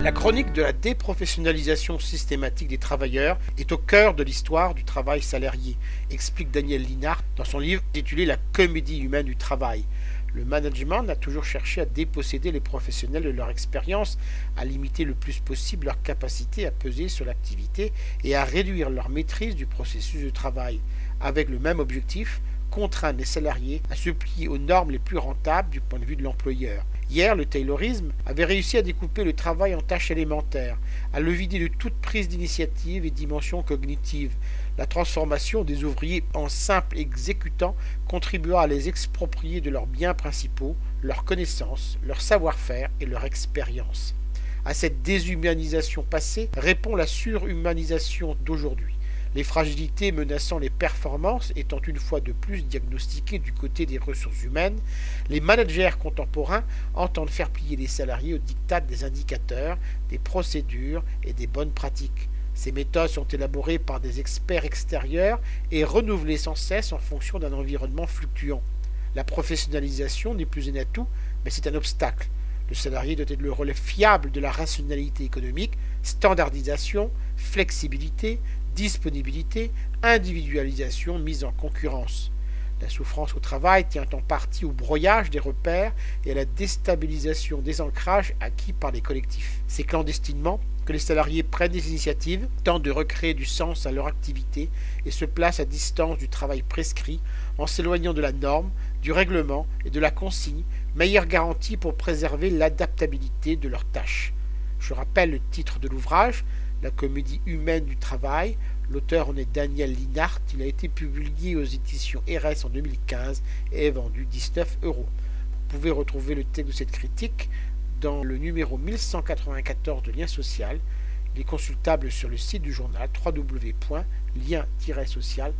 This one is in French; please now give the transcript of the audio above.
La chronique de la déprofessionnalisation systématique des travailleurs est au cœur de l'histoire du travail salarié, explique Daniel Linhart dans son livre intitulé La comédie humaine du travail. Le management a toujours cherché à déposséder les professionnels de leur expérience, à limiter le plus possible leur capacité à peser sur l'activité et à réduire leur maîtrise du processus de travail, avec le même objectif, contraindre les salariés à se plier aux normes les plus rentables du point de vue de l'employeur. Hier, le taylorisme avait réussi à découper le travail en tâches élémentaires, à le vider de toute prise d'initiative et dimension cognitive. La transformation des ouvriers en simples exécutants contribuera à les exproprier de leurs biens principaux, leurs connaissances, leur savoir-faire et leur expérience. À cette déshumanisation passée répond la surhumanisation d'aujourd'hui. Les fragilités menaçant les performances étant une fois de plus diagnostiquées du côté des ressources humaines, les managers contemporains entendent faire plier les salariés au diktat des indicateurs, des procédures et des bonnes pratiques. Ces méthodes sont élaborées par des experts extérieurs et renouvelées sans cesse en fonction d'un environnement fluctuant. La professionnalisation n'est plus un atout, mais c'est un obstacle. Le salarié doit être le relais fiable de la rationalité économique, standardisation, flexibilité, disponibilité, individualisation, mise en concurrence. La souffrance au travail tient en partie au broyage des repères et à la déstabilisation des ancrages acquis par les collectifs. C'est clandestinement que les salariés prennent des initiatives, tentent de recréer du sens à leur activité et se placent à distance du travail prescrit en s'éloignant de la norme, du règlement et de la consigne, meilleure garantie pour préserver l'adaptabilité de leurs tâches. Je rappelle le titre de l'ouvrage, La comédie humaine du travail. L'auteur en est Daniel Linhart. Il a été publié aux éditions RS en 2015 et est vendu 19 euros. Vous pouvez retrouver le texte de cette critique dans le numéro 1194 de Lien Social. Il est consultable sur le site du journal www.lien-social.com.